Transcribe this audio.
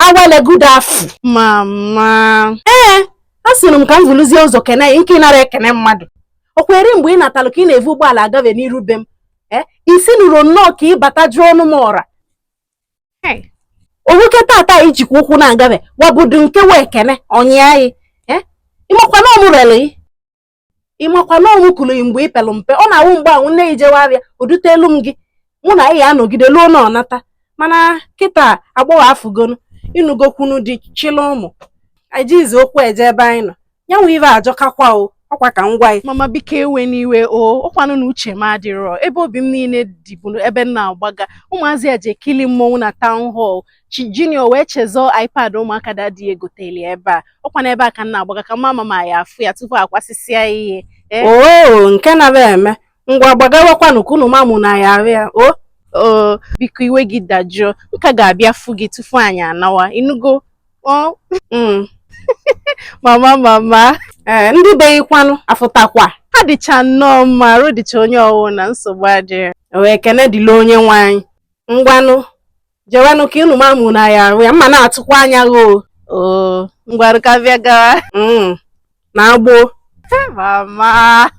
awele good afụ mama asịrị m ka m vụlụzie ụzọ kene nke nara ekene mmadụ okwere mgbe ị natalụ ka ị na-evu ụgbọala agave n'iru be m isi nụrụ nnọọ ka ị bata jụọ ọnụ m ọra owoke tata ijikwa ụkwụ na-agave wabudu nke wee kene onye anyị ịmakwa na ọmụrele ịmakwa na ọmụ kụrụ mgbe ị pelụ mpe ọ na-awụ mgbe ahụ nne ijewe abịa odutelu m gị mụ na ị ya anọgide luo na ọnata mana kịta agbọghọ afụgonu ịnụgokwunu dị chịla ụmụ ajizi okwu eje ebe anyị nọ ya nwe ive ajọkakwa ọkwa ka ngwa anyị mama biko ewe n'iwe ọkwanụ na uche m adịrọ ebe obi m niile dịbụ ebe m na-agbaga ụmụazị eji ekili mmọnwụ na town hall junior wee chezọọ iPad ụmụaka dadi egoteli ebe a ọkwana ebe a ka m na-agbaga ka mama ma ya afụ ya tupu akwasịsịa ihe nke na-ebe eme ngwa gbagawakwanụ ka unu mamụ na ya arụ ya biko iwe gị dajụọ nka ga-abịa fụ gị tupu anyị anawa inugo mama ndị be ikwanụ afụtakwa ha dịcha nnọọ mma arụ dịcha onye ọwụ na nsogbu adịrị wee kene dịla onye nwe anyị ngwanụ jewanụ ka unu mamụ na ya arụ ya mma na-atụkwa anya gị ngwarụ ka bịa gawa na agboo mama